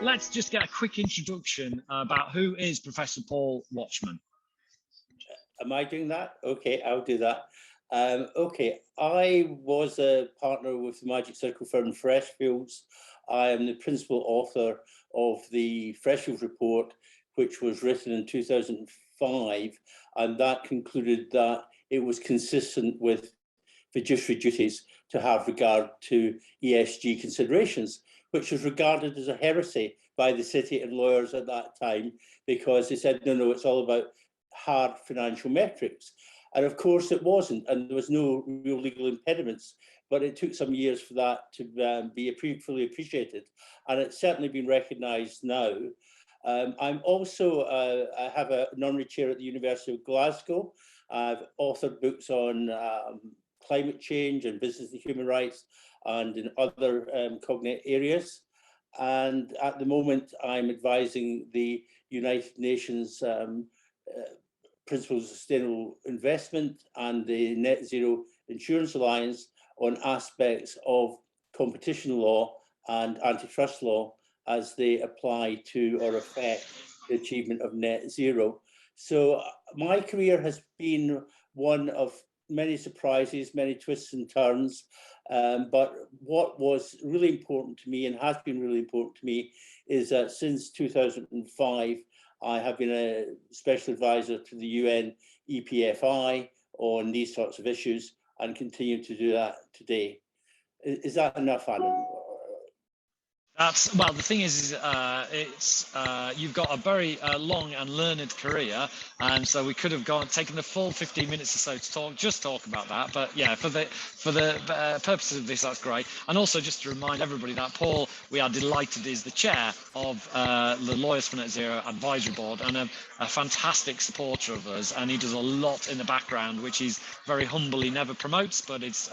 let's just get a quick introduction about who is Professor Paul Watchman. Am I doing that? Okay, I'll do that. Okay, I was a partner with the Magic Circle firm Freshfields. I am the principal author of the Freshfields report, which was written in 2005, and that concluded that it was consistent with fiduciary duties to have regard to ESG considerations, which was regarded as a heresy by the city and lawyers at that time, because they said, no, it's all about hard financial metrics. And of course it wasn't, and there was no real legal impediments, but it took some years for that to be fully appreciated. And it's certainly been recognised now. I'm also, I have an honorary chair at the University of Glasgow. I've authored books on climate change and business and human rights and in other cognate areas. And at the moment, I'm advising the United Nations Principles of Sustainable Investment and the Net Zero Insurance Alliance on aspects of competition law and antitrust law as they apply to or affect the achievement of net zero. So my career has been one of many surprises, many twists and turns, but what was really important to me and has been really important to me is that since 2005, I have been a special advisor to the UN EPFI on these sorts of issues and continue to do that today. Is that enough, Adam? That's, well, the thing is you've got a very long and learned career, and so we could have taken the full 15 minutes or so to talk about that. But yeah, for the purposes of this, that's great. And also just to remind everybody that Paul, we are delighted, is the chair of the Lawyers for Net Zero Advisory Board and a fantastic supporter of us, and he does a lot in the background, which he's very humbly never promotes, but it's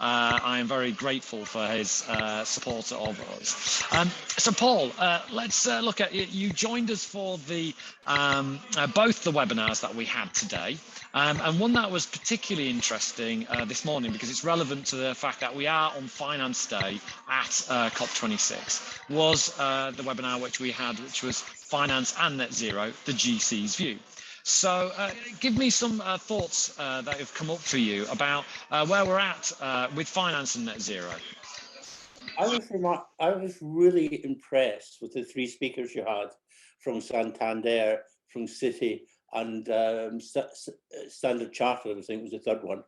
I am very grateful for his support of us. So Paul, let's look at it. You joined us for the both the webinars that we had today, and one that was particularly interesting this morning because it's relevant to the fact that we are on Finance Day at COP26, was the webinar which we had, which was Finance and Net Zero, the GC's View. So give me some thoughts that have come up for you about where we're at with finance and net zero. I was really impressed with the three speakers you had from Santander, from Citi, and Standard Chartered, I think was the third one.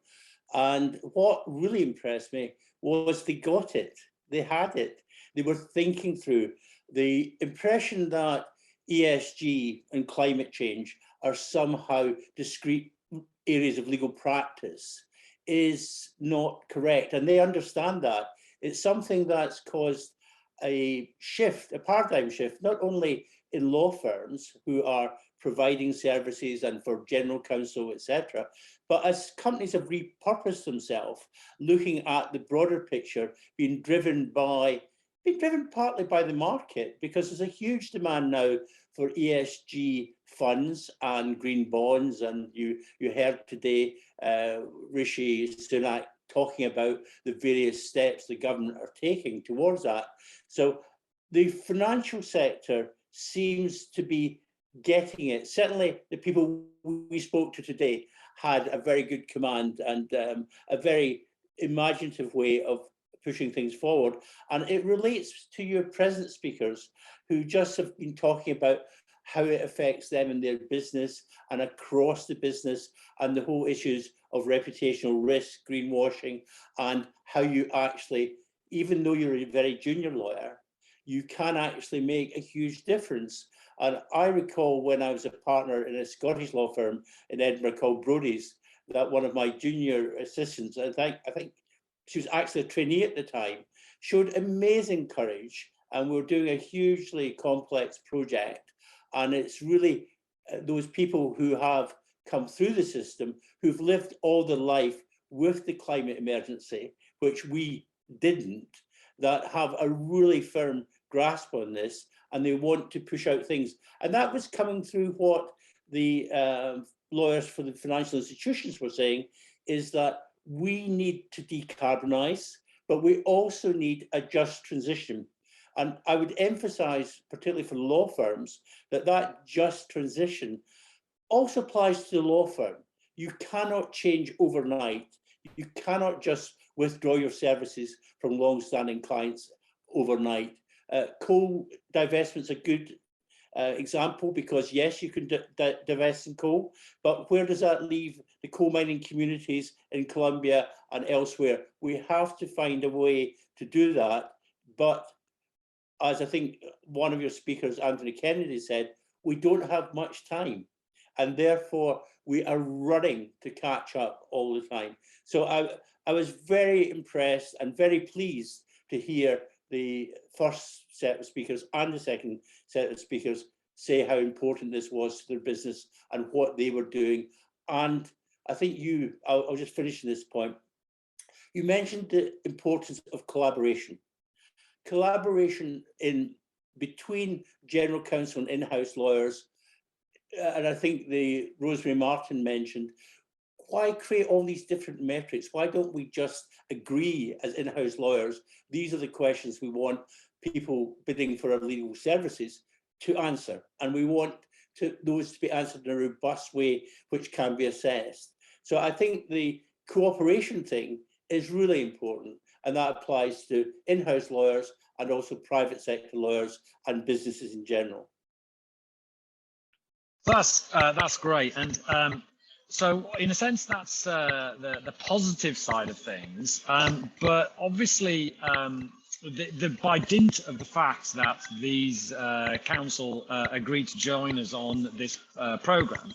And what really impressed me was they got it. They had it. They were thinking through. The impression that ESG and climate change are somehow discrete areas of legal practice is not correct. And they understand that. It's something that's caused a shift, a paradigm shift, not only in law firms who are providing services and for general counsel, etc., but as companies have repurposed themselves, looking at the broader picture, being driven partly by the market, because there's a huge demand now for ESG funds and green bonds. And you heard today Rishi Sunak talking about the various steps the government are taking towards that. So the financial sector seems to be getting it. Certainly the people we spoke to today had a very good command and a very imaginative way of pushing things forward. And it relates to your present speakers who just have been talking about how it affects them in their business and across the business, and the whole issues of reputational risk, greenwashing, and how you actually, even though you're a very junior lawyer, you can actually make a huge difference. And I recall when I was a partner in a Scottish law firm in Edinburgh called Brodie's, that one of my junior assistants, I think she was actually a trainee at the time, showed amazing courage, and we were doing a hugely complex project. And it's really those people who have come through the system, who've lived all their life with the climate emergency, which we didn't, that have a really firm grasp on this, and they want to push out things. And that was coming through what the lawyers for the financial institutions were saying, is that we need to decarbonize, but we also need a just transition. And I would emphasize, particularly for law firms, that that just transition also applies to the law firm. You cannot change overnight. You cannot just withdraw your services from long-standing clients overnight. Coal divestment's a good example, because yes, you can divest in coal, but where does that leave the coal mining communities in Colombia and elsewhere? We have to find a way to do that. But as I think one of your speakers, Anthony Kennedy, said, we don't have much time, and therefore we are running to catch up all the time. So I was very impressed and very pleased to hear the first set of speakers and the second set of speakers say how important this was to their business and what they were doing. And I think I'll just finish this point. You mentioned the importance of collaboration. Collaboration between general counsel and in-house lawyers, and I think Rosemary Martin mentioned, why create all these different metrics? Why don't we just agree as in-house lawyers, these are the questions we want people bidding for our legal services to answer, and we want those to be answered in a robust way which can be assessed. So I think the cooperation thing is really important, and that applies to in-house lawyers and also private sector lawyers and businesses in general. That's great, and so in a sense that's the positive side of things, but obviously by dint of the fact that these council agreed to join us on this program,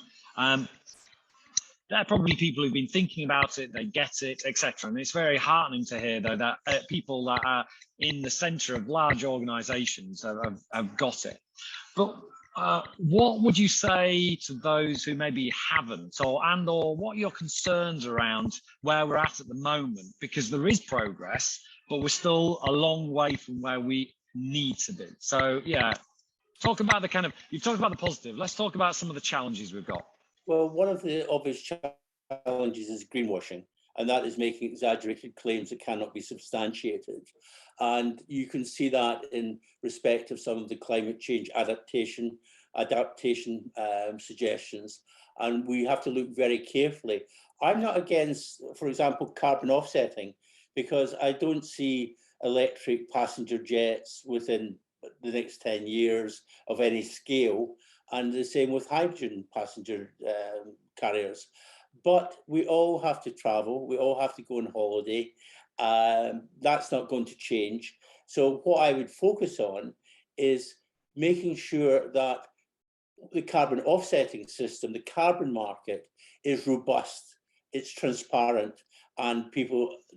there are probably people who've been thinking about it, they get it, etc. And it's very heartening to hear, though, that people that are in the center of large organizations have got it. But what would you say to those who maybe haven't, or what are your concerns around where we're at the moment? Because there is progress, but we're still a long way from where we need to be. So yeah, talk about you've talked about the positive. Let's talk about some of the challenges we've got. Well, one of the obvious challenges is greenwashing, and that is making exaggerated claims that cannot be substantiated. And you can see that in respect of some of the climate change adaptation suggestions. And we have to look very carefully. I'm not against, for example, carbon offsetting, because I don't see electric passenger jets within the next 10 years of any scale, and the same with hydrogen passenger carriers. But we all have to travel, we all have to go on holiday. That's not going to change. So what I would focus on is making sure that the carbon offsetting system, the carbon market, is robust, it's transparent, and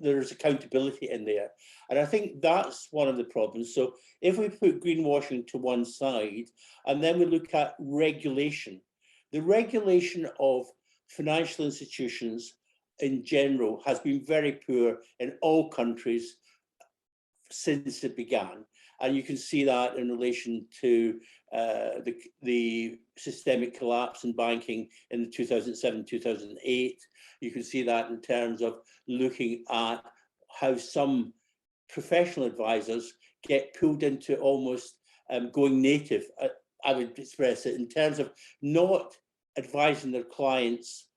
there's accountability in there. And I think that's one of the problems. So if we put greenwashing to one side, and then we look at regulation, the regulation of financial institutions in general has been very poor in all countries since it began. And you can see that in relation to the systemic collapse in banking in 2007-2008. You can see that in terms of looking at how some professional advisors get pulled into almost going native, I would express it, in terms of not advising their clients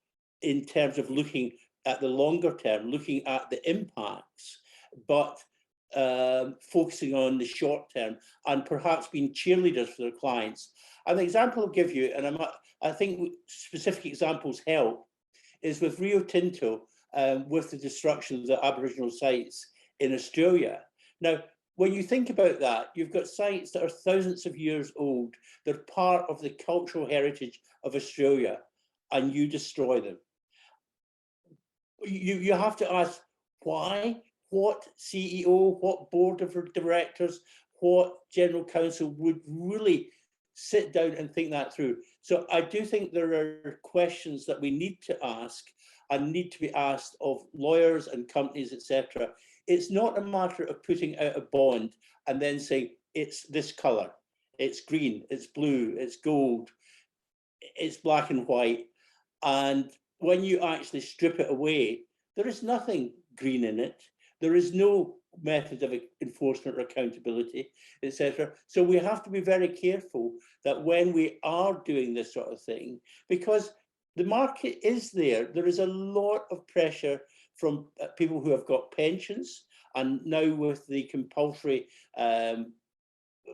in terms of looking at the longer term, looking at the impacts, but focusing on the short term and perhaps being cheerleaders for their clients. An example I'll give you, and I think specific examples help, is with Rio Tinto, with the destruction of the Aboriginal sites in Australia. Now, when you think about that, you've got sites that are thousands of years old, they're part of the cultural heritage of Australia, and you destroy them. You have to ask why. What CEO, what board of directors, what general counsel would really sit down and think that through? So I do think there are questions that we need to ask and need to be asked of lawyers and companies, etc. It's not a matter of putting out a bond and then saying it's this color, it's green, it's blue, it's gold, it's black and white. And when you actually strip it away, there is nothing green in it. There is no method of enforcement or accountability, etc. So we have to be very careful that when we are doing this sort of thing, because the market is there, there is a lot of pressure from people who have got pensions, and now with the compulsory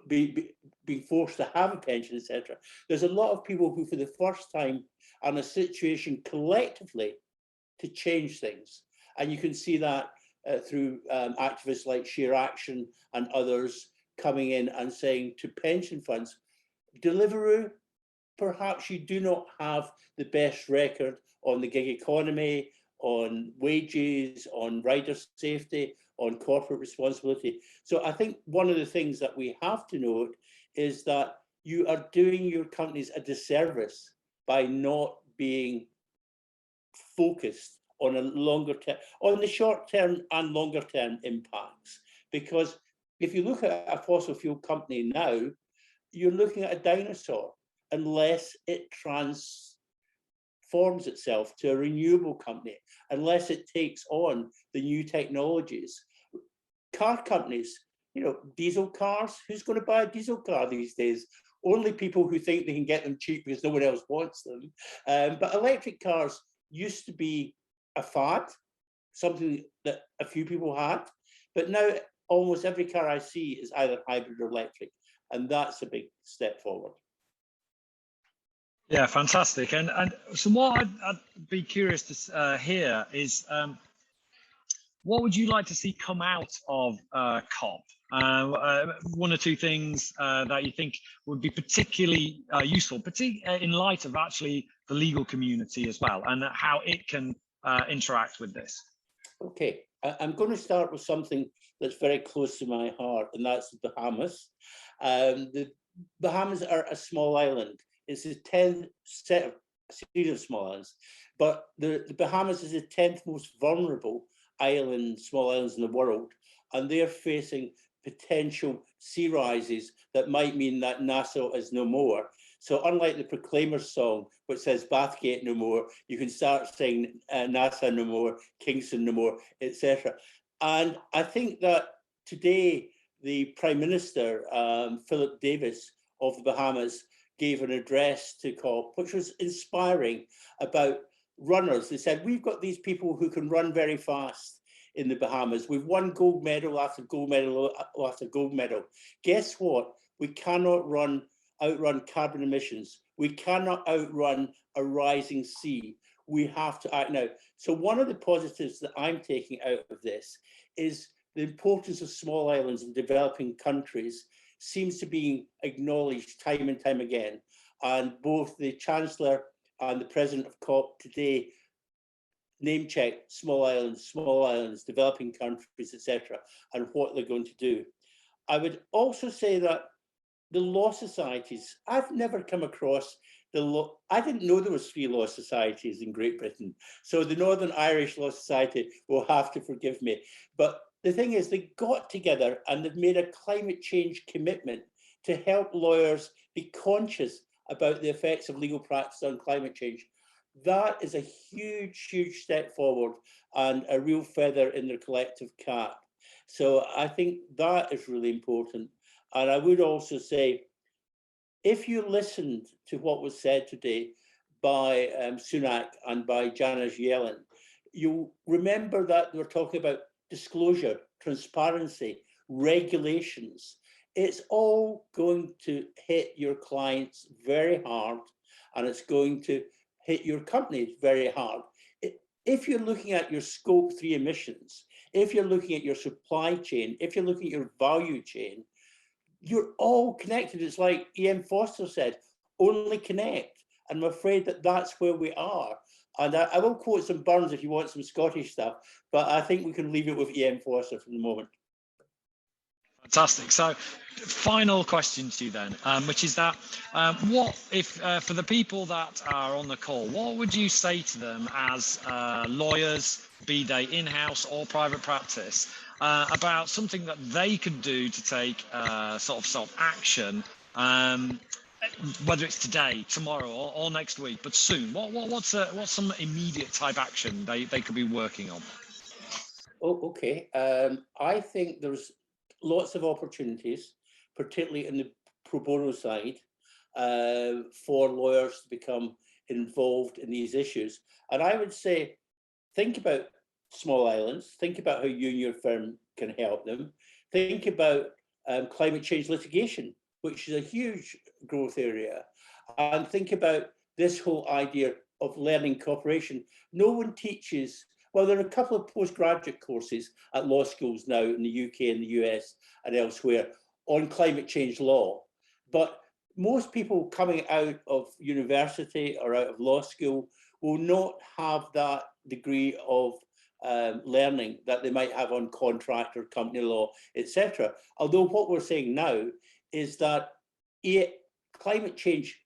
being forced to have a pension, etc. There's a lot of people who, for the first time, are in a situation collectively to change things. And you can see that through activists like Share Action and others coming in and saying to pension funds, Deliveroo, perhaps you do not have the best record on the gig economy, on wages, on rider safety, on corporate responsibility. So I think one of the things that we have to note is that you are doing your companies a disservice by not being focused on a longer term, on the short term and longer term impacts. Because if you look at a fossil fuel company now, you're looking at a dinosaur unless it transforms itself to a renewable company, unless it takes on the new technologies. Car companies, you know, diesel cars, who's going to buy a diesel car these days? Only people who think they can get them cheap because no one else wants them. But electric cars used to be a fad, something that a few people had, but now almost every car I see is either hybrid or electric, and that's a big step forward. Yeah, fantastic. And so what I'd be curious to hear is what would you like to see come out of COP? One or two things that you think would be particularly useful, particularly in light of actually the legal community as well, and how it can interact with this. Okay, I'm going to start with something that's very close to my heart, and that's the Bahamas. The Bahamas are a small island. It's the 10th set of a series of small islands, but the Bahamas is the 10th most vulnerable small islands in the world, and they're facing potential sea rises that might mean that Nassau is no more. So unlike the Proclaimers song, which says Bathgate no more, you can start saying Nassau no more, Kingston no more, etc. And I think that today the Prime Minister, Philip Davis of the Bahamas, gave an address to COP, which was inspiring, about runners. They said, we've got these people who can run very fast in the Bahamas. We've won gold medal after gold medal after gold medal. Guess what? We cannot outrun carbon emissions. We cannot outrun a rising sea. We have to act now. So one of the positives that I'm taking out of this is the importance of small islands in developing countries seems to be acknowledged time and time again. And both the Chancellor and the President of COP today name check small islands, developing countries, etc., and what they're going to do. I would also say that the law societies, I've never come across the law. I didn't know there was 3 law societies in Great Britain. So the Northern Irish Law Society will have to forgive me. But the thing is, they got together and they've made a climate change commitment to help lawyers be conscious about the effects of legal practice on climate change. That is a huge, huge step forward and a real feather in their collective cap. So I think that is really important. And I would also say, if you listened to what was said today by Sunak and by Janet Yellen, you'll remember that we're talking about disclosure, transparency, regulations. It's all going to hit your clients very hard, and it's going to hit your companies very hard. If you're looking at your scope 3 emissions, if you're looking at your supply chain, if you're looking at your value chain, you're all connected. It's like E.M. Foster said, only connect. And I'm afraid that that's where we are. And I will quote some Burns if you want some Scottish stuff, but I think we can leave it with E.M. Foster for the moment. Fantastic. So final question to you then, which is that what if for the people that are on the call, what would you say to them as lawyers, be they in-house or private practice, about something that they could do to take sort of action, whether it's today, tomorrow, or next week, but soon? What's some immediate type action they could be working on? Oh, okay. I think there's lots of opportunities, particularly in the pro bono side, for lawyers to become involved in these issues. And I would say, think about small islands, think about how you and your firm can help them, think about climate change litigation, which is a huge growth area, and think about this whole idea of learning cooperation. No one teaches, well, there are a couple of postgraduate courses at law schools now in the UK and the US and elsewhere on climate change law, but most people coming out of university or out of law school will not have that degree of learning that they might have on contract or company law, etc. Although what we're saying now is that climate change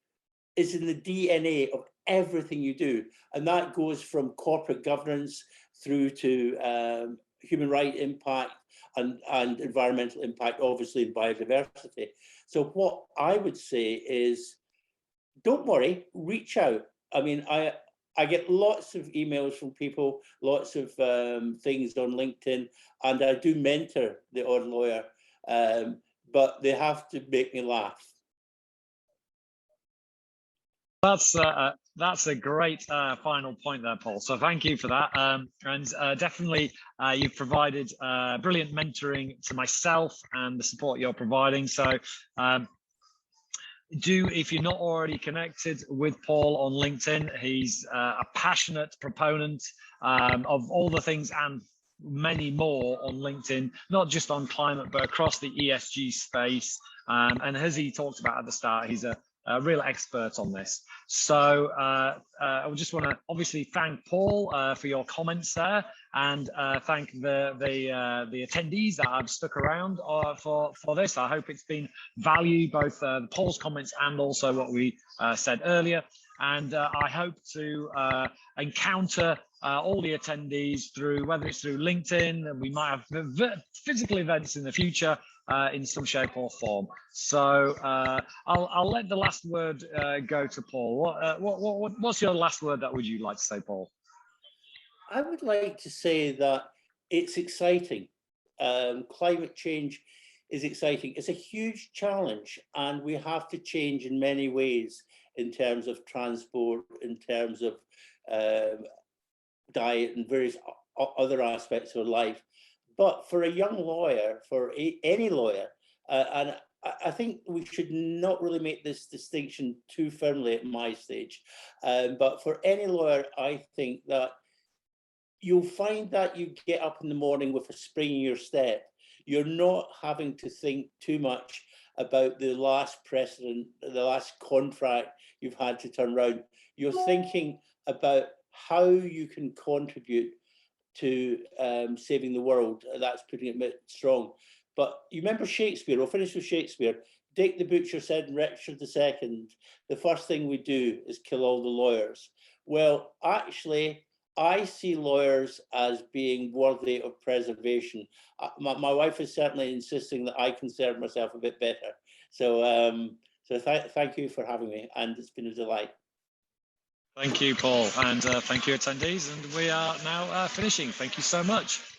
is in the DNA of everything you do, and that goes from corporate governance through to human rights impact and environmental impact, obviously, in biodiversity. So what I would say is, don't worry, reach out. I mean, I get lots of emails from people, lots of things on LinkedIn, and I do mentor the odd lawyer, but they have to make me laugh. That's a great final point there, Paul. So thank you for that. And definitely, you've provided brilliant mentoring to myself and the support you're providing. So if you're not already connected with Paul on LinkedIn, he's a passionate proponent of all the things and many more on LinkedIn, not just on climate, but across the ESG space. And as he talked about at the start, he's a real expert on this. So I just want to obviously thank Paul for your comments there, and thank the attendees that have stuck around for this. I hope it's been value, both Paul's comments and also what we said earlier. And I hope to encounter all the attendees through, whether it's through LinkedIn, and we might have physical events in the future in some shape or form. So I'll let the last word go to Paul. What's your last word that would you like to say, Paul? I would like to say that it's exciting. Climate change is exciting. It's a huge challenge, and we have to change in many ways in terms of transport, in terms of diet and various other aspects of life. But for a young lawyer, for any lawyer, and I think we should not really make this distinction too firmly at my stage, but for any lawyer, I think that you'll find that you get up in the morning with a spring in your step. You're not having to think too much about the last precedent, the last contract you've had to turn around. You're thinking about how you can contribute to saving the world. That's putting it a bit strong. But you remember Shakespeare, we'll finish with Shakespeare. Dick the Butcher said in Richard II, the first thing we do is kill all the lawyers. Well, actually, I see lawyers as being worthy of preservation. My wife is certainly insisting that I conserve myself a bit better. So, thank you for having me, and it's been a delight. Thank you, Paul, and thank you, attendees. And we are now finishing. Thank you so much.